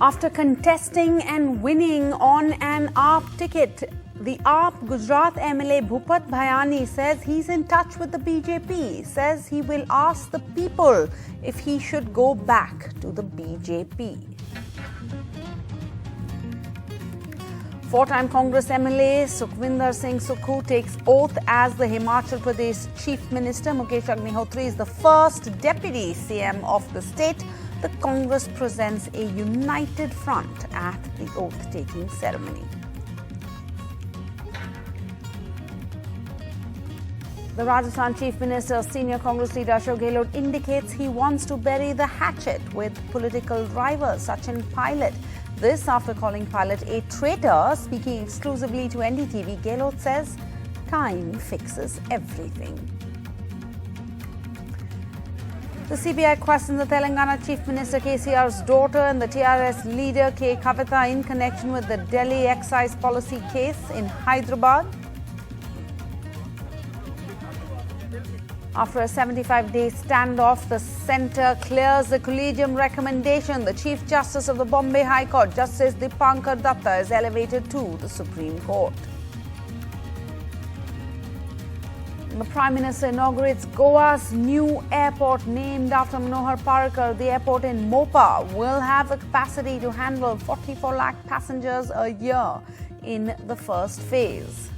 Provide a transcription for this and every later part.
After contesting and winning on an AAP ticket, the AAP Gujarat MLA Bhupat Bhayani says he's in touch with the BJP, says he will ask the people if he should go back to the BJP. Four-time Congress MLA Sukhvinder Singh Sukhu takes oath as the Himachal Pradesh Chief Minister. Mukesh Agnihotri is the first Deputy CM of the state. The Congress presents a united front at the oath-taking ceremony. The Rajasthan Chief Minister, senior Congress leader Ashok Gehlot, indicates he wants to bury the hatchet with political rival Sachin Pilot. This after calling Pilot a traitor. Speaking exclusively to NDTV, Gehlot says time fixes everything. The CBI questions the Telangana Chief Minister KCR's daughter and the TRS leader K. Kavita in connection with the Delhi excise policy case in Hyderabad. After a 75-day standoff, the centre clears the collegium recommendation. The Chief Justice of the Bombay High Court, Justice Dipankar Datta, is elevated to the Supreme Court. The Prime Minister inaugurates Goa's new airport named after Manohar Parrikar. The airport in Mopa will have the capacity to handle 44 lakh passengers a year in the first phase.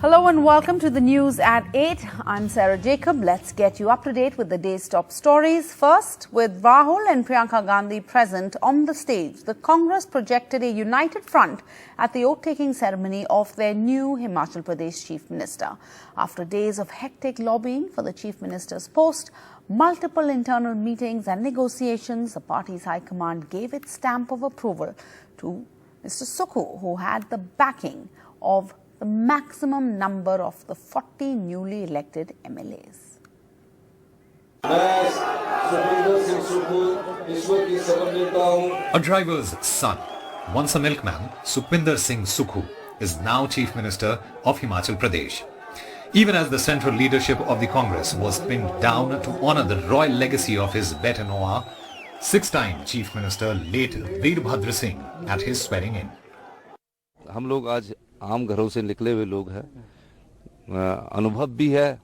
Hello and welcome to the news at 8. I'm Sarah Jacob. Let's get you up to date with the day's top stories. First, with Rahul and Priyanka Gandhi present on the stage, the Congress projected a united front at the oath-taking ceremony of their new Himachal Pradesh Chief Minister. After days of hectic lobbying for the Chief Minister's post, multiple internal meetings and negotiations, the party's high command gave its stamp of approval to Mr. Sukhu, who had the backing of the maximum number of the 40 newly elected MLAs. A driver's son, once a milkman, Sukhvinder Singh Sukhu, is now Chief Minister of Himachal Pradesh. Even as the central leadership of the Congress was pinned down to honour the royal legacy of his bête-noire, six-time Chief Minister late Veerbhadra Singh at his swearing in. हम लोग आज आम घरों से निकले हुए लोग हैं, अनुभव भी है,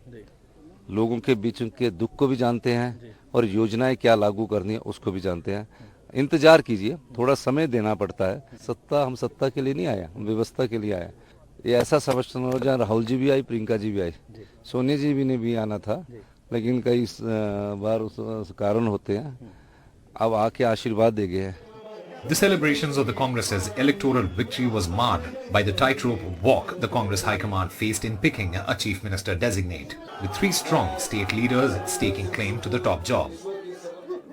लोगों के बीच उनके दुख को भी जानते हैं और योजनाएं क्या लागू करनी है उसको भी जानते हैं. इंतजार कीजिए, थोड़ा समय देना पड़ता है. हम सत्ता के लिए नहीं आया, हम व्यवस्था के लिए आया. ये ऐसा समझना हो जहाँ राहुल जी भी आई, प्रियंका जी भी आई, सोनिया जी भी ने भी आना था, लेकिन कई बार उस कारण होते हैं. अब आके आशीर्वाद दे गए हैं. The celebrations of the Congress's electoral victory was marred by the tightrope walk the Congress High Command faced in picking a Chief Minister designate, with three strong state leaders staking claim to the top job.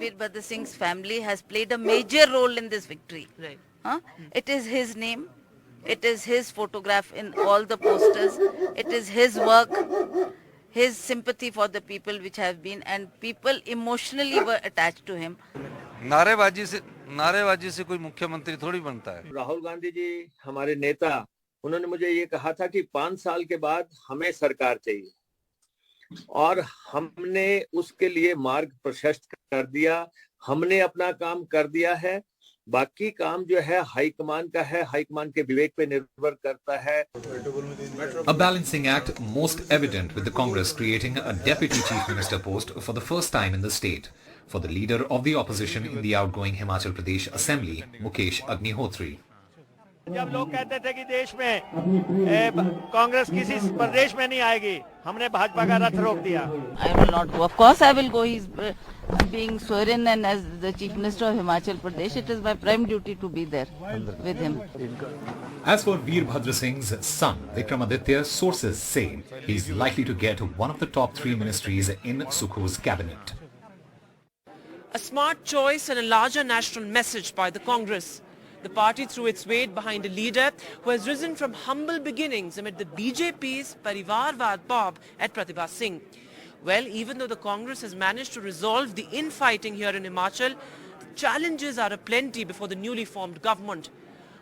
Veerbhadra Singh's family has played a major role in this victory. Right. It is his name, it is his photograph in all the posters, it is his work, his sympathy for the people which have been, and people emotionally were attached to him. नारेबाजी से कोई मुख्यमंत्री थोड़ी बनता है. राहुल गांधी जी हमारे नेता, उन्होंने मुझे ये कहा था कि 5 साल के बाद हमें सरकार चाहिए और हमने उसके लिए मार्ग प्रशस्त कर दिया. हमने अपना काम कर दिया है, बाकी काम जो है हाईकमान का है, हाईकमान के विवेक पे निर्भर करता है. A balancing act most evident with the Congress creating a deputy chief minister post for the first time in the state for the leader of the opposition in the outgoing Himachal Pradesh Assembly, Mukesh Agnihotri. जब लोग कहते थे कि देश में कांग्रेस किसी प्रदेश में नहीं आएगी, हमने भाजपा का रथ रोक दिया. I will not go. Of course I will go. He's being sworn in as the Chief Minister of Himachal Pradesh. It is my prime duty to be there with him. As for Veerbhadra Singh's son, Vikramaditya, sources say he's likely to get one of the top 3 ministries in Sukhu's cabinet. A smart choice and a larger national message by the Congress. The party threw its weight behind a leader who has risen from humble beginnings amid the BJP's Parivarvad bob at Pratibha Singh. Well, even though the Congress has managed to resolve the infighting here in Himachal, the challenges are aplenty before the newly formed government.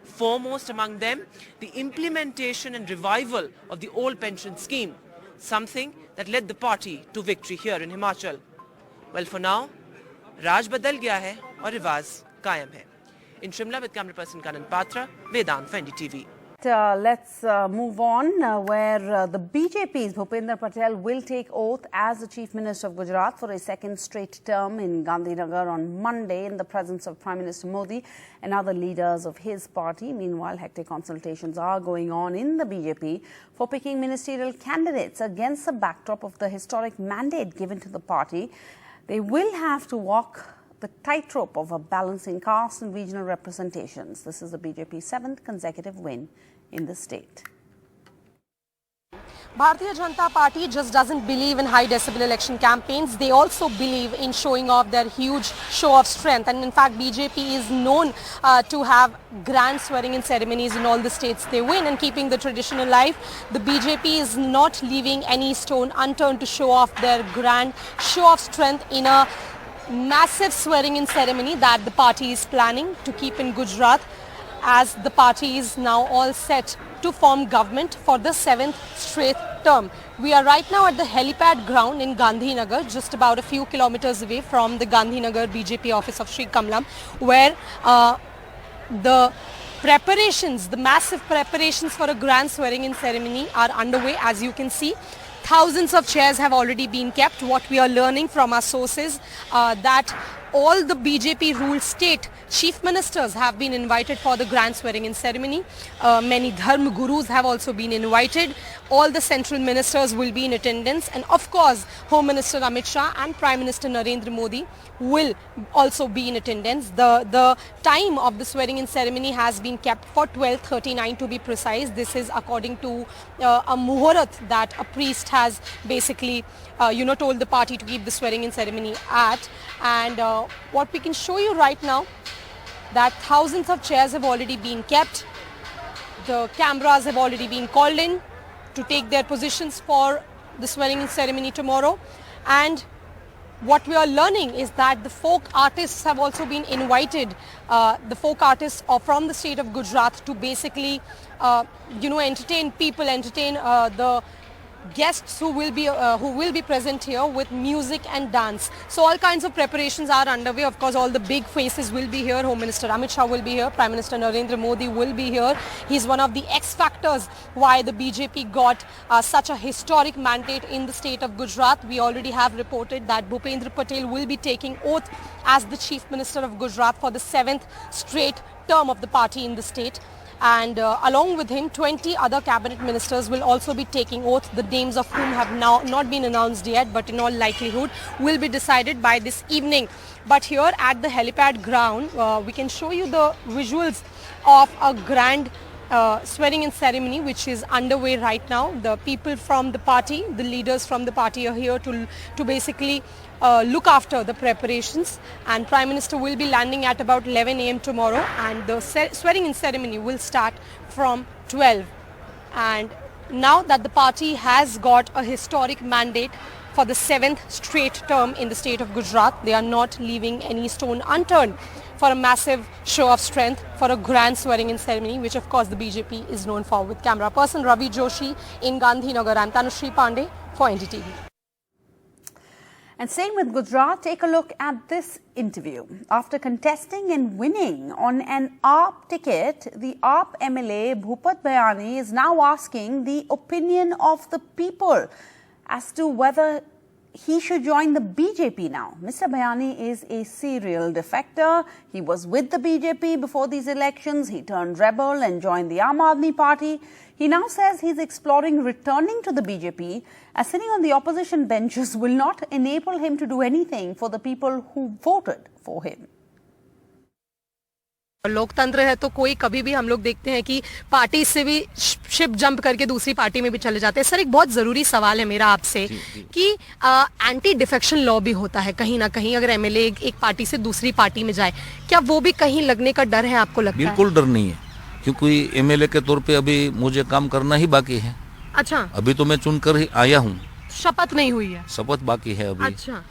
Foremost among them, the implementation and revival of the old pension scheme. something that led the party to victory here in Himachal. Well, for now, Raj badal gaya hai aur riwaz कायम है. In Shimla with camera person Kanan Patra, Vedant for NDTV. Let's move on where the BJP's Bhupendra Patel will take oath as the Chief Minister of Gujarat for a second straight term in Gandhinagar on Monday in the presence of Prime Minister Modi and other leaders of his party. Meanwhile, hectic consultations are going on in the BJP for picking ministerial candidates against the backdrop of the historic mandate given to the party. They will have to walk the tightrope of a balancing caste and regional representations. This is the BJP's 7th consecutive win in the state. Bharatiya Janata Party just doesn't believe in high decibel election campaigns. They also believe in showing off their huge show of strength. And in fact, BJP is known to have grand swearing-in ceremonies in all the states they win and keeping the tradition alive. The BJP is not leaving any stone unturned to show off their grand show of strength in a massive swearing-in ceremony that the party is planning to keep in Gujarat, as the party is now all set to form government for the 7th straight term. We are right now at the helipad ground in Gandhinagar, just about a few kilometers away from the Gandhinagar BJP office of Sri Kamlam, where the preparations, the massive preparations for a grand swearing-in ceremony are underway. As you can see, thousands of chairs have already been kept. What we are learning from our sources that all the BJP-ruled state chief ministers have been invited for the grand swearing-in ceremony. Many dharma gurus have also been invited. All the central ministers will be in attendance, and of course Home Minister Amit Shah and Prime Minister Narendra Modi will also be in attendance. The time of the swearing-in ceremony has been kept for 12:39 to be precise. This is according to a muhurat that a priest has basically told the party to keep the swearing-in ceremony at. And what we can show you right now, that thousands of chairs have already been kept. The cameras have already been called in to take their positions for the swearing-in ceremony tomorrow. And what we are learning is that the folk artists have also been invited, the folk artists are from the state of Gujarat, to basically, entertain people, entertain the guests who will be present here with music and dance. So all kinds of preparations are underway. Of course, all the big faces will be here. Home Minister Amit Shah will be here. Prime Minister Narendra Modi will be here. He's one of the X factors why the BJP got such a historic mandate in the state of Gujarat. We already have reported that Bhupendra Patel will be taking oath as the Chief Minister of Gujarat for the 7th straight term of the party in the state. And along with him, 20 other cabinet ministers will also be taking oath, the names of whom have now not been announced yet, but in all likelihood will be decided by this evening. But here at the helipad ground, we can show you the visuals of a grand swearing-in ceremony which is underway right now. The people from the party, the leaders from the party are here to basically look after the preparations, and Prime Minister will be landing at about 11 a.m. tomorrow, and the swearing-in ceremony will start from 12. And now that the party has got a historic mandate for the 7th straight term in the state of Gujarat, they are not leaving any stone unturned for a massive show of strength, for a grand swearing-in ceremony, which of course the BJP is known for. With camera person Ravi Joshi in Gandhinagar, I'm Tanushree Pandey for NDTV. And staying with Gujarat, take a look at this interview. After contesting and winning on an AAP ticket, the AAP MLA Bhupat Bayani is now asking the opinion of the people as to whether he should join the BJP now. Mr. Bayani is a serial defector. He was with the BJP before these elections. He turned rebel and joined the Aam Aadmi Party. He now says he's exploring returning to the BJP, as sitting on the opposition benches will not enable him to do anything for the people who voted for him. लोकतंत्र है तो कोई कभी भी हम लोग देखते हैं कि पार्टी से भी शिप जंप करके दूसरी पार्टी में भी चले जाते हैं। सर, एक बहुत जरूरी सवाल है मेरा आपसे कि एंटी डिफेक्शन लॉ भी होता है कहीं ना कहीं, अगर एमएलए एक पार्टी से दूसरी पार्टी में जाए, क्या वो भी कहीं लगने का डर है आपको लगता है? बिल्कुल डर नहीं है, क्योंकि एमएलए के तौर पे अभी मुझे काम करना ही बाकी है। अच्छा, अभी तो मैं चुनकर ही आया हूँ, शपथ नहीं हुई है? शपथ बाकी है अभी। अच्छा,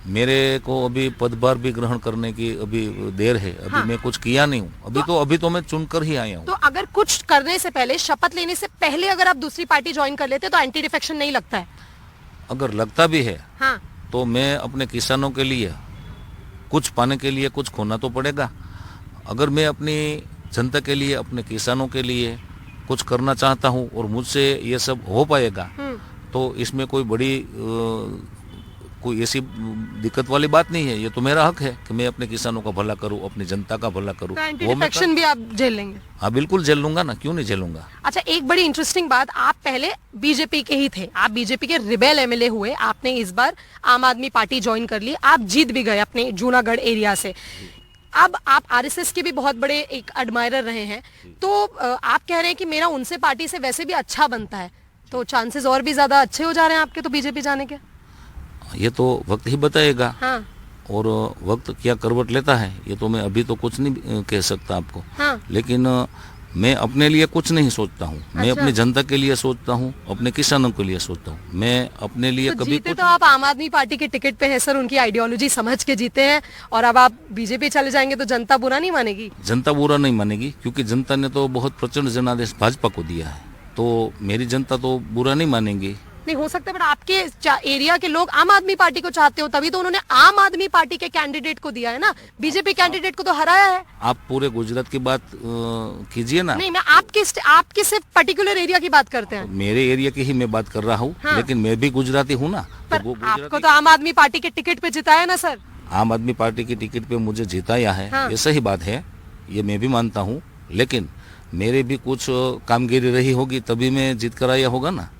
मेरे को अभी पदभार भी ग्रहण करने की अभी देर है, अभी मैं कुछ किया नहीं हूँ, अभी तो मैं चुनकर ही आया हूँ। तो अगर कुछ करने से पहले, शपथ लेने से पहले अगर आप दूसरी पार्टी ज्वाइन कर लेते तो एंटी डिफेक्शन नहीं लगता है? अगर लगता भी है हाँ। तो मैं अपने किसानों के लिए कुछ पाने के लिए कुछ खोना तो पड़ेगा। अगर मैं अपनी जनता के लिए, अपने किसानों के लिए कुछ करना चाहता हूँ और मुझसे ये सब हो पाएगा तो इसमें कोई बड़ी कोई ऐसी दिक्कत वाली बात नहीं है। ये तो मेरा हक है कि मैं अपने किसानों का भला करूं, अपनी जनता का भला करूं। तो एंटी डिफेक्शन भी आप झेल लेंगे? हाँ बिल्कुल झेल लूंगा ना, क्यों नहीं झेलूंगा। अच्छा, एक बड़ी इंटरेस्टिंग बात, आप पहले बीजेपी के ही थे, आप बीजेपी के रिबेल एमएलए हुए, आपने इस बार आम आदमी पार्टी ज्वाइन कर ली, आप जीत भी गए अपने जूनागढ़ एरिया से। अब आप आरएसएस के भी बहुत बड़े एक एडमायरर रहे हैं, तो आप कह रहे हैं कि मेरा उनसे पार्टी से वैसे भी अच्छा बनता है, तो चांसेस और भी ज्यादा अच्छे हो जा रहे हैं आपके तो बीजेपी जाने के? ये तो वक्त ही बताएगा। हाँ। और वक्त क्या करवट लेता है ये तो मैं अभी तो कुछ नहीं कह सकता आपको। हाँ। लेकिन मैं अपने लिए कुछ नहीं सोचता हूँ। मैं अच्छा। अपनी जनता के लिए सोचता हूँ, अपने किसानों के लिए सोचता हूँ। मैं अपने लिए तो कभी जीते कुछ तो आप आम आदमी पार्टी के टिकट पे है सर, उनकी आइडियोलॉजी समझ के जीते हैं, और अब आप बीजेपी चले जाएंगे तो जनता बुरा नहीं मानेगी? जनता बुरा नहीं मानेगी, क्योंकि जनता ने तो बहुत प्रचंड जनादेश भाजपा को दिया है, तो मेरी जनता तो बुरा नहीं मानेगी। नहीं हो सकता, बट आपके एरिया के लोग आम आदमी पार्टी को चाहते हो, तभी तो उन्होंने आम आदमी पार्टी के कैंडिडेट को दिया है ना, बीजेपी कैंडिडेट को तो हराया है। आप पूरे गुजरात की बात कीजिए ना। नहीं, मैं आपके सिर्फ पर्टिकुलर एरिया की बात करते हैं। मेरे एरिया की ही मैं बात कर रहा हूँ। हाँ। लेकिन मैं भी गुजराती हूँ ना। पर तो आपको तो आम आदमी पार्टी के टिकट पे जिताया ना सर? आम आदमी पार्टी की टिकट पे मुझे जिताया है। हाँ। ये सही बात है, ये मैं भी मानता हूँ, लेकिन मेरे भी कुछ कामगिरी रही होगी तभी मैं जीत कर आया होगा ना।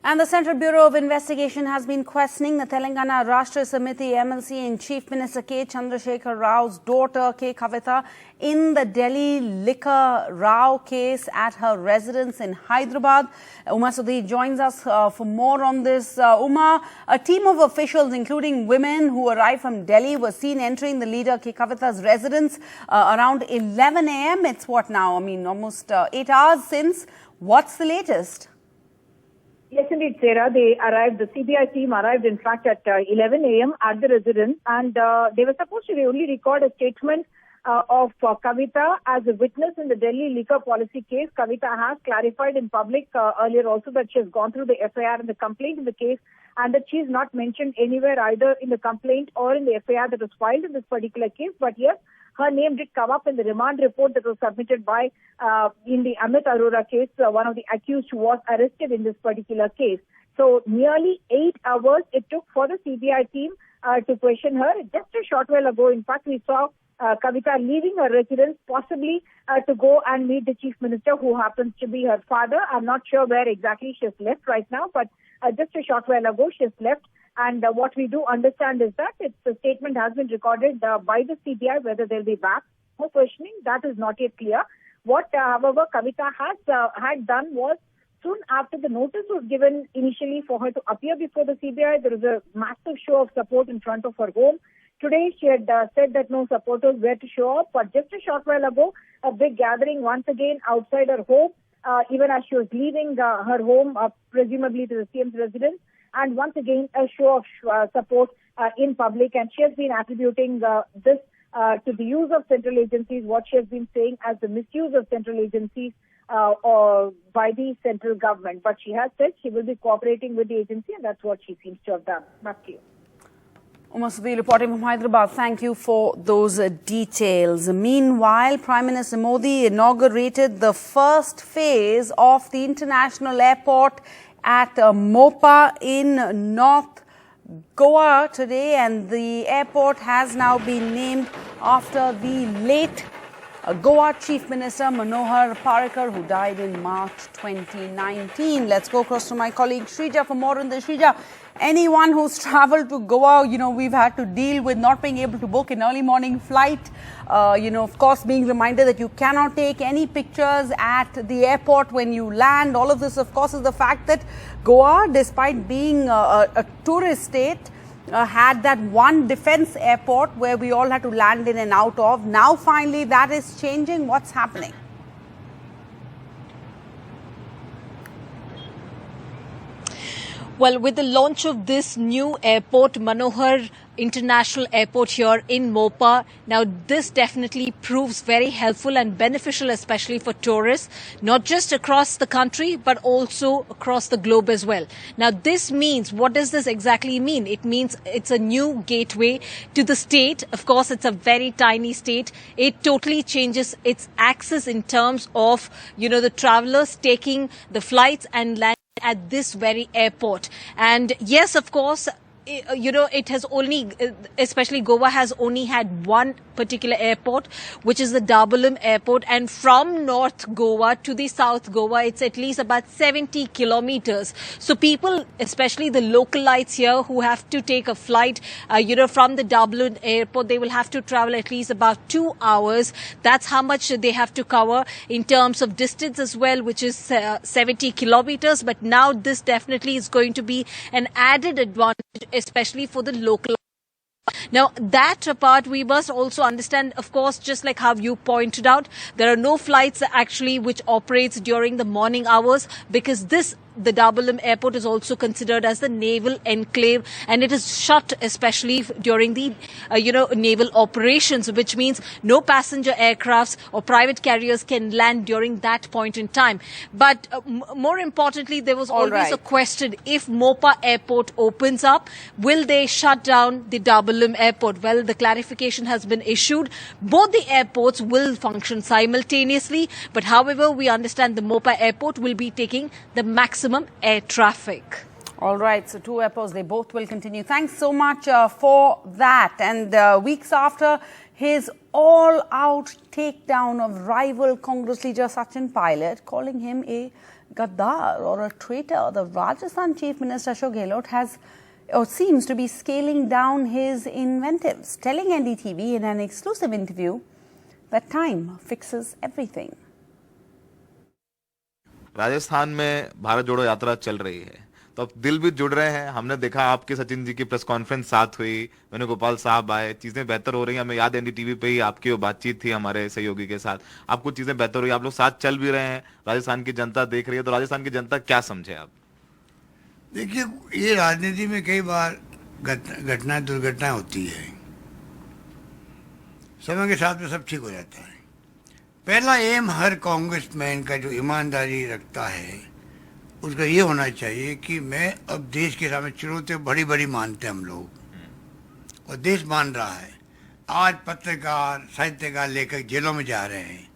And the Central Bureau of Investigation has been questioning the Telangana Rashtra Samiti MLC and Chief Minister K. Chandrasekhar Rao's daughter K. Kavita in the Delhi liquor row case at her residence in Hyderabad. Uma Sudhi joins us for more on this. Uma, a team of officials, including women who arrived from Delhi, were seen entering the leader K. Kavita's residence around 11 a.m. It's what now? I mean, almost 8 hours since. What's the latest? Yes, indeed, Sarah. They arrived, the CBI team arrived, in fact, at 11 a.m. at the residence, and they were supposed to only record a statement of Kavita as a witness in the Delhi liquor policy case. Kavita has clarified in public earlier also that she has gone through the FIR and the complaint in the case, and that she is not mentioned anywhere either in the complaint or in the FIR that was filed in this particular case. But yes, her name did come up in the remand report that was submitted by, in the Amit Arora case, one of the accused who was arrested in this particular case. So nearly 8 hours it took for the CBI team to question her. Just a short while ago, in fact, we saw Kavita leaving her residence, possibly to go and meet the Chief Minister, who happens to be her father. I'm not sure where exactly she has left right now, but just a short while ago she has left. And what we do understand is that the statement has been recorded by the CBI. Whether they'll be back for questioning, that is not yet clear. What, however, Kavita had done was, soon after the notice was given initially for her to appear before the CBI, there was a massive show of support in front of her home. Today, she had said that no supporters were to show up, but just a short while ago, a big gathering once again outside her home, even as she was leaving her home, presumably to the CM's residence. And once again, a show of support in public. And she has been attributing this to the use of central agencies, what she has been saying as the misuse of central agencies or by the central government. But she has said she will be cooperating with the agency, and that's what she seems to have done. Back to you. Uma Sudhi reporting from Hyderabad. Thank you for those details. Meanwhile, Prime Minister Modi inaugurated the first phase of the international airport at Mopa in North Goa today, and the airport has now been named after the late Goa Chief Minister Manohar Parrikar, who died in March 2019. Let's go across to my colleague Shrija for more on this. Shrija, anyone who's traveled to Goa, we've had to deal with not being able to book an early morning flight. Of course, being reminded that you cannot take any pictures at the airport when you land. All of this, of course, is the fact that Goa, despite being a tourist state, had that one defense airport where we all had to land in and out of. Now, finally, that is changing. What's happening? Well, with the launch of this new airport, Manohar International Airport here in Mopa, now this definitely proves very helpful and beneficial, especially for tourists, not just across the country, but also across the globe as well. Now, this means, what does this exactly mean? It means it's a new gateway to the state. Of course, it's a very tiny state. It totally changes its access in terms of, the travelers taking the flights and landing at this very airport. And yes, of course, it has only, especially Goa has only had one particular airport, which is the Dabolim airport. And from North Goa to the South Goa, it's at least about 70 kilometers. So people, especially the localites here who have to take a flight, from the Dabolim airport, they will have to travel at least about 2 hours. That's how much they have to cover in terms of distance as well, which is 70 kilometers. But now this definitely is going to be an added advantage, especially for the local. Now, that apart, we must also understand, of course, just like how you pointed out, there are no flights actually which operates during the morning hours, because the Dabolim airport is also considered as the naval enclave, and it is shut especially during the, naval operations, which means no passenger aircrafts or private carriers can land during that point in time. But more importantly, there was always a question, if Mopa airport opens up, will they shut down the Dabolim airport? Well, the clarification has been issued. Both the airports will function simultaneously, but however, we understand the Mopa airport will be taking the maximum air traffic. All right, so two airports, they both will continue. Thanks so much for that. And weeks after his all-out takedown of rival Congress leader Sachin Pilot, calling him a gaddar or a traitor, the Rajasthan Chief Minister Ashok Gehlot seems to be scaling down his invectives, telling NDTV in an exclusive interview that time fixes everything. Rajasthan में भारत जोड़ो यात्रा चल रही है, तो अब दिल भी जुड़ रहे हैं। हमने देखा आपके सचिन जी की प्रेस कॉन्फ्रेंस साथ हुई, वेणुगोपाल साहब आए, चीजें बेहतर हो रही हैं। हमें याद है एनडीटीवी पे ही आपकी वो बातचीत थी हमारे सहयोगी के साथ। आप कुछ चीजें बेहतर हुई, आप लोग साथ चल भी रहे हैं, राजस्थान की जनता देख रही है। तो राजस्थान की जनता क्या समझे आप? देखिए, ये राजनीति में कई बार घटनाएं दुर्घटनाएं होती है, समय के साथ में सब ठीक हो जाता है। पहला एम हर कांग्रेसमैन का जो ईमानदारी रखता है, उसका ये होना चाहिए कि मैं अब देश के सामने चुनौतियां बड़ी बड़ी मानते हैं हम लोग, और देश मान रहा है। आज पत्रकार साहित्यकार लेखक जेलों में जा रहे हैं,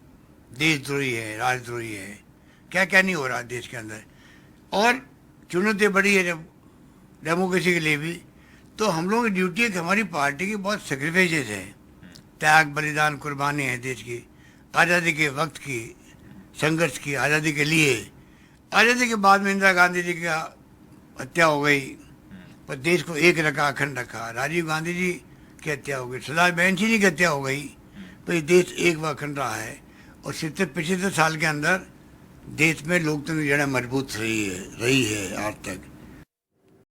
देशद्रोही है, राजद्रोही है, क्या क्या नहीं हो रहा देश के अंदर, और चुनौतियाँ बड़ी है डेमोक्रेसी के लिए भी। तो हम लोगों की ड्यूटी है कि हमारी पार्टी की बहुत सेक्रीफाइसेस है, त्याग बलिदान कुर्बानी है देश की, आज़ादी के वक्त की संघर्ष की, आज़ादी के लिए। आज़ादी के बाद में इंदिरा गांधी जी की हत्या हो गई, पर देश को एक रखा, अखंड रखा। राजीव गांधी जी की हत्या हो गई, सरदार बहनसी जी की हत्या हो गई, पर देश एक व अखंड रहा है। और 70-75 साल के अंदर देश में लोकतंत्र जड़ें मजबूत रही है आज तक।